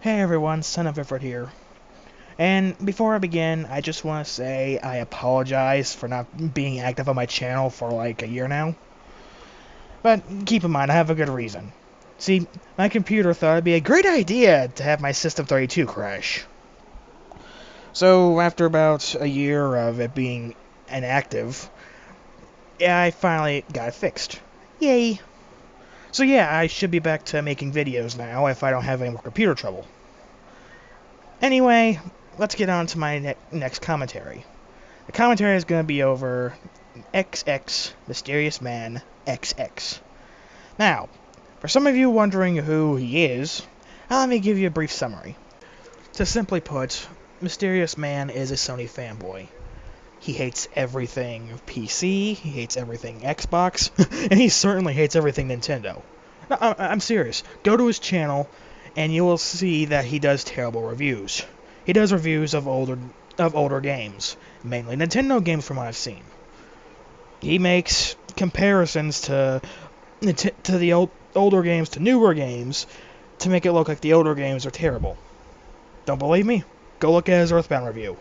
Hey everyone, Son of Ifrit here. And before I begin, I just want to say I apologize for not being active on my channel for like a year now. But keep in mind, I have a good reason. See, my computer thought it'd be a great idea to have my System 32 crash. So after about a year of it being inactive, I finally got it fixed. Yay! So yeah, I should be back to making videos now if I don't have any more computer trouble. Anyway, let's get on to my next commentary. The commentary is going to be over XX, Mysterious Man XX. Now, for some of you wondering who he is, let me give you a brief summary. To simply put, Mysterious Man is a Sony fanboy. He hates everything PC, he hates everything Xbox, and he certainly hates everything Nintendo. No, I'm serious. Go to his channel, and you will see that he does terrible reviews. He does reviews of older games, mainly Nintendo games from what I've seen. He makes comparisons to the older games to newer games to make it look like the older games are terrible. Don't believe me? Go look at his Earthbound review.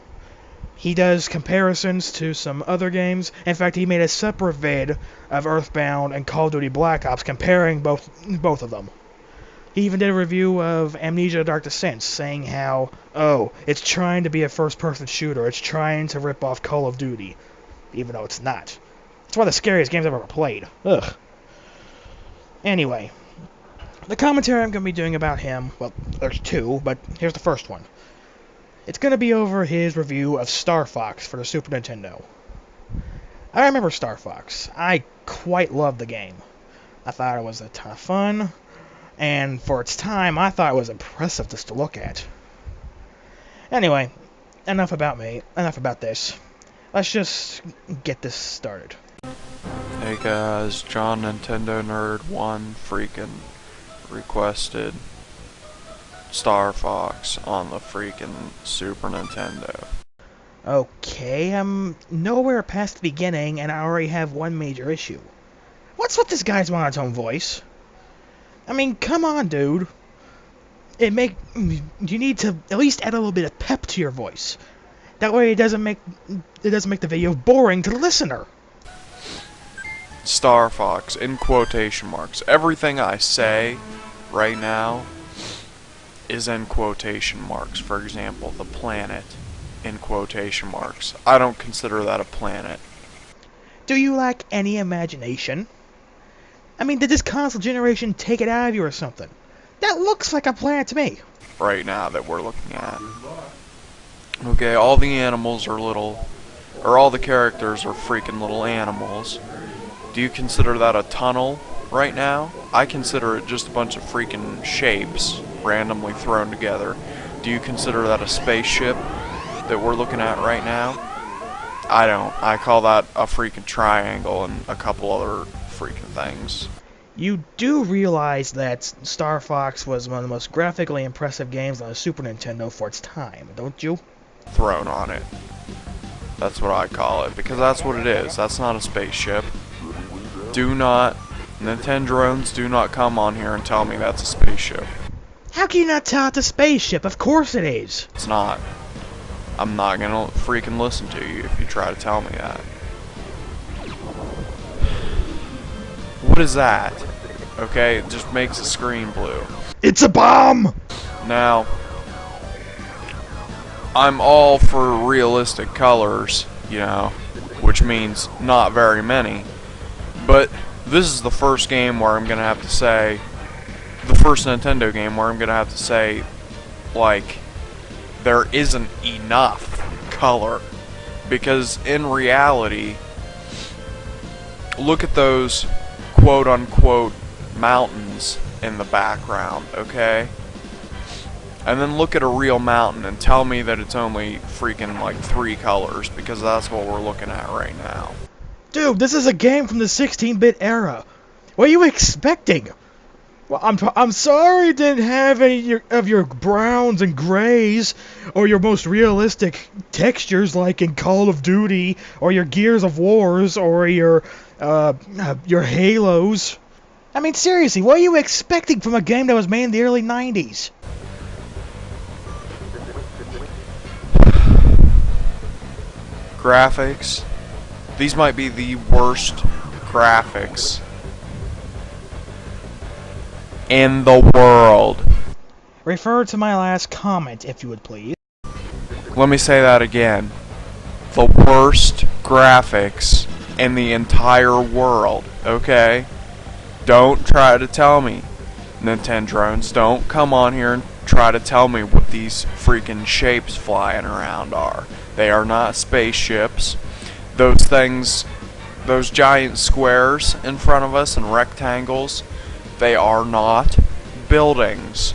He does comparisons to some other games. In fact, he made a separate vid of Earthbound and Call of Duty Black Ops comparing both of them. He even did a review of Amnesia Dark Descent, saying how, oh, it's trying to be a first-person shooter, it's trying to rip off Call of Duty, even though it's not. It's one of the scariest games I've ever played. Ugh. Anyway, the commentary I'm going to be doing about him, well, there's two, but here's the first one. It's going to be over his review of Star Fox for the Super Nintendo. I remember Star Fox. I quite loved the game. I thought it was a ton of fun, and for its time, I thought it was impressive just to look at. Anyway, enough about me, enough about this. Let's just get this started. Hey guys, John Nintendo Nerd 1 freaking requested Star Fox on the freaking Super Nintendo. Okay, I'm nowhere past the beginning, and I already have one major issue. What's with this guy's monotone voice? I mean, come on, dude. You need to at least add a little bit of pep to your voice. That way it doesn't make the video boring to the listener. Star Fox, in quotation marks. Everything I say right now is in quotation marks. For example, the planet, in quotation marks. I don't consider that a planet. Do you lack any imagination? I mean, did this console generation take it out of you or something? That looks like a planet to me. Right now that we're looking at. Okay, all the animals are little, or all the characters are freaking little animals. Do you consider that a tunnel right now? I consider it just a bunch of freaking shapes randomly thrown together. Do you consider that a spaceship that we're looking at right now? I don't. I call that a freaking triangle and a couple other freaking things. You do realize that Star Fox was one of the most graphically impressive games on the Super Nintendo for its time, don't you? Thrown on it. That's what I call it, because that's what it is. That's not a spaceship. Do not, Nintendrones, do not come on here and tell me that's a spaceship. How can you not tell it's a spaceship? Of course it is. It's not. I'm not gonna freaking listen to you if you try to tell me that. What is that? Okay, it just makes the screen blue. It's a bomb! Now, I'm all for realistic colors, you know, which means not very many. But this is the first game where I'm gonna have to say, the first Nintendo game where I'm gonna have to say, like, there isn't enough color. Because in reality, look at those quote-unquote mountains in the background, okay? And then look at a real mountain and tell me that it's only freaking like 3 colors, because that's what we're looking at right now. Dude, this is a game from the 16-bit era. What are you expecting? Well, I'm sorry it didn't have any of your browns and grays, or your most realistic textures like in Call of Duty, or your Gears of Wars, or your Halos. I mean, seriously, what are you expecting from a game that was made in the early 90s? graphics. These might be the worst graphics in the world. Refer to my last comment, if you would please. Let me say that again. The worst graphics in the entire world, okay? Don't try to tell me, Nintendrones, don't come on here and try to tell me what these freaking shapes flying around are. They are not spaceships. Those things, those giant squares in front of us and rectangles, they are not buildings.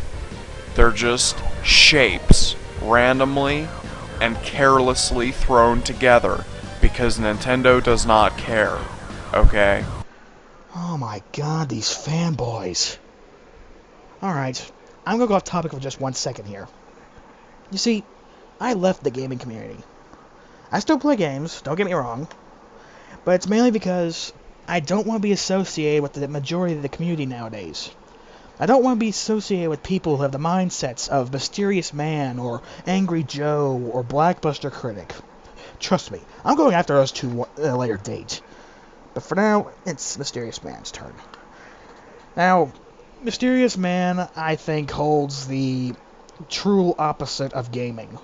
They're just shapes, randomly and carelessly thrown together, because Nintendo does not care, okay? Oh my god, these fanboys. Alright, I'm gonna go off topic for just 1 second here. You see, I left the gaming community. I still play games, don't get me wrong, but it's mainly because I don't want to be associated with the majority of the community nowadays. I don't want to be associated with people who have the mindsets of Mysterious Man or Angry Joe or Blackbuster Critic. Trust me, I'm going after those two at a later date. But for now, it's Mysterious Man's turn. Now, Mysterious Man, I think, holds the true opposite of gaming.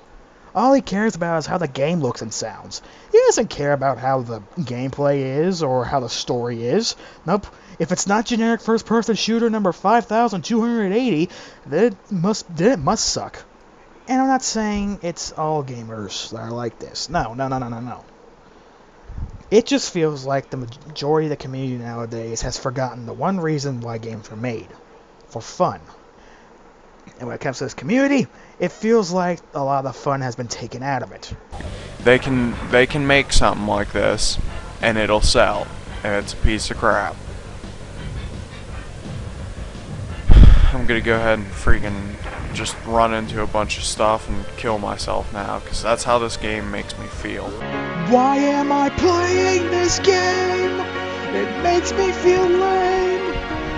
All he cares about is how the game looks and sounds. He doesn't care about how the gameplay is or how the story is. Nope. If it's not generic first-person shooter number 5280, then it must suck. And I'm not saying it's all gamers that are like this. No. It just feels like the majority of the community nowadays has forgotten the one reason why games were made. For fun. And when it comes to this community, it feels like a lot of the fun has been taken out of it. They can make something like this, and it'll sell, and it's a piece of crap. I'm gonna go ahead and freaking just run into a bunch of stuff and kill myself now, because that's how this game makes me feel. Why am I playing this game? It makes me feel lame.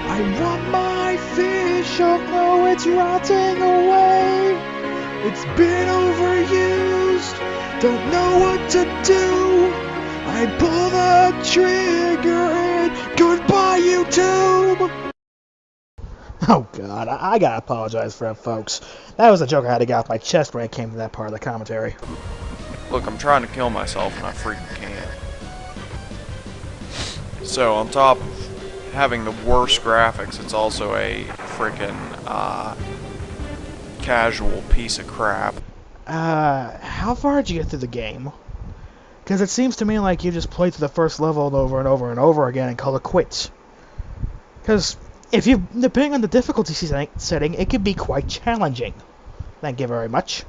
I want my fish, although it's rotting away. It's been overused, don't know what to do. I pull the trigger and goodbye YouTube. Oh god, I gotta apologize for that, folks. That was a joke I had to get off my chest when it came to that part of the commentary. Look, I'm trying to kill myself and I freaking can't. So, on top of having the worst graphics, it's also a freaking, casual piece of crap. How far did you get through the game? Because it seems to me like you just played through the first level over and over and over again and called it quits. Because if you, depending on the difficulty setting, it can be quite challenging. Thank you very much.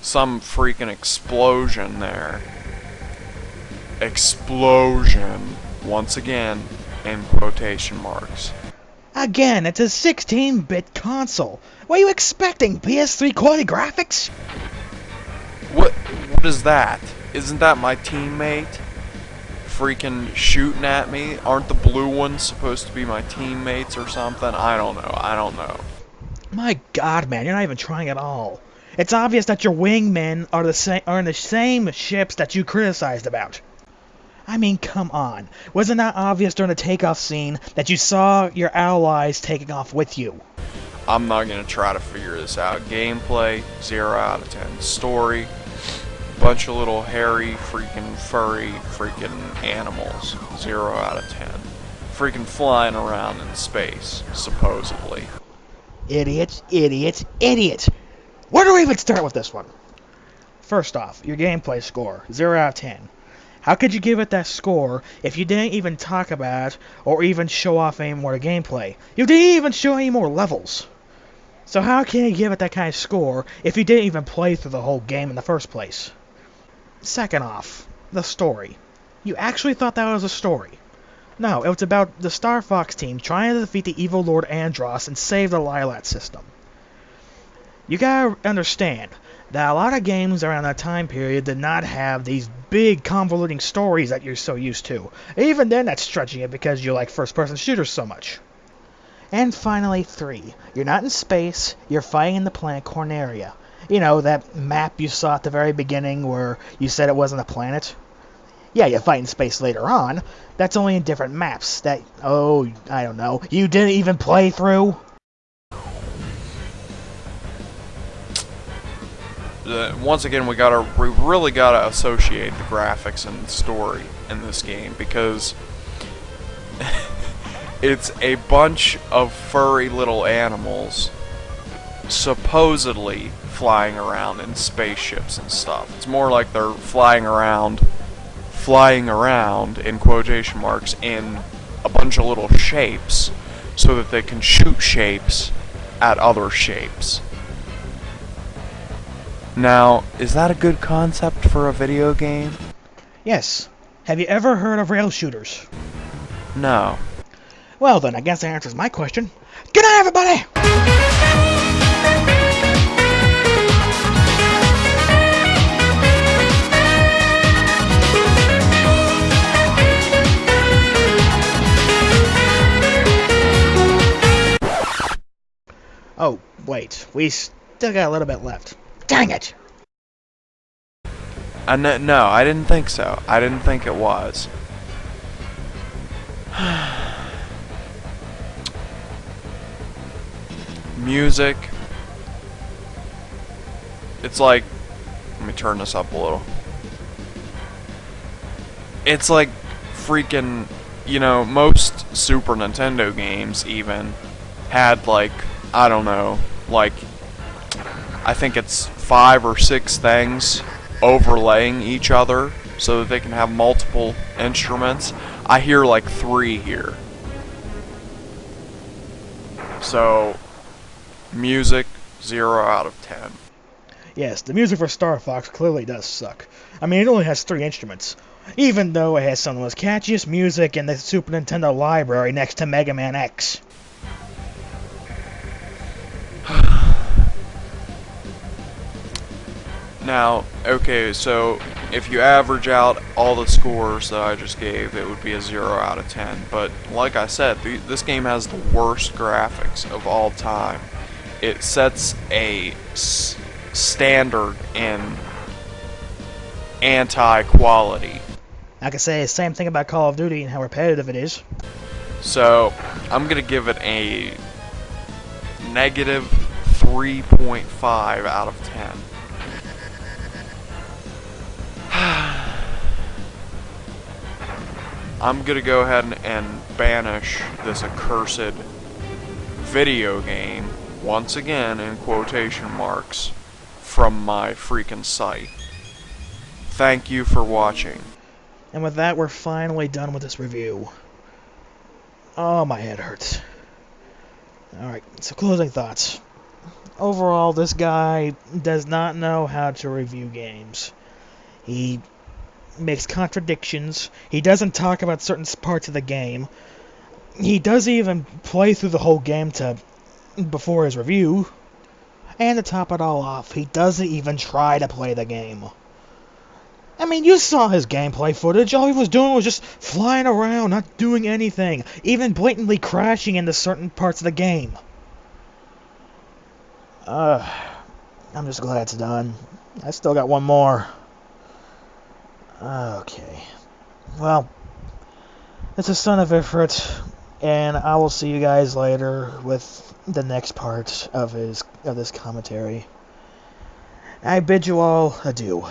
Some freaking explosion there. Explosion. Once again, in quotation marks. Again, it's a 16-bit console. What are you expecting? PS3 quality graphics? What is that? Isn't that my teammate? Freaking shooting at me? Aren't the blue ones supposed to be my teammates or something? I don't know. My god, man, you're not even trying at all. It's obvious that your wingmen are in the same ships that you criticized about. I mean, come on. Wasn't that obvious during the takeoff scene that you saw your allies taking off with you? I'm not gonna try to figure this out. Gameplay, 0 out of 10. Story, bunch of little hairy, freaking furry, freaking animals, 0 out of 10. Freaking flying around in space, supposedly. Idiot. Where do we even start with this one? First off, your gameplay score, 0 out of 10. How could you give it that score if you didn't even talk about it or even show off any more gameplay? You didn't even show any more levels. So how can you give it that kind of score if you didn't even play through the whole game in the first place? Second off, the story. You actually thought that was a story. No, it was about the Star Fox team trying to defeat the evil Lord Andross and save the Lilat system. You gotta understand that a lot of games around that time period did not have these big convoluting stories that you're so used to. Even then, that's stretching it because you like first-person shooters so much. And finally, 3. You're not in space, you're fighting in the planet Corneria. You know, that map you saw at the very beginning where you said it wasn't a planet? Yeah, you fight in space later on. That's only in different maps that, oh, I don't know, you didn't even play through? Once again, we really gotta associate the graphics and the story in this game, because it's a bunch of furry little animals supposedly flying around in spaceships and stuff. It's more like they're flying around in quotation marks in a bunch of little shapes so that they can shoot shapes at other shapes. Now, is that a good concept for a video game? Yes. Have you ever heard of rail shooters? No. Well then, I guess that answers my question. Good night, everybody! Oh, wait. We still got a little bit left. Dang it! No, I didn't think so. I didn't think it was. Music. It's like... Let me turn this up a little. It's like freaking... You know, most Super Nintendo games even had like... I don't know, like... I think it's 5 or 6 things overlaying each other so that they can have multiple instruments. I hear like 3 here. So, music, 0 out of 10. Yes, the music for Star Fox clearly does suck. I mean, it only has 3 instruments, even though it has some of the most catchiest music in the Super Nintendo library next to Mega Man X. Now, okay, so if you average out all the scores that I just gave, it would be a 0 out of 10. But like I said, this game has the worst graphics of all time. It sets a standard in anti-quality. I can say the same thing about Call of Duty and how repetitive it is. So, I'm going to give it a negative 3.5 out of 10. I'm gonna go ahead and banish this accursed video game, once again in quotation marks, from my freaking site. Thank you for watching. And with that, we're finally done with this review. Oh, my head hurts. Alright, so closing thoughts. Overall, this guy does not know how to review games. He makes contradictions. He doesn't talk about certain parts of the game. He doesn't even play through the whole game before his review. And to top it all off, he doesn't even try to play the game. I mean, you saw his gameplay footage. All he was doing was just flying around, not doing anything, even blatantly crashing into certain parts of the game. I'm just glad it's done. I still got one more. Okay. Well, it's a son of Ifrit, and I will see you guys later with the next part of this commentary. I bid you all adieu.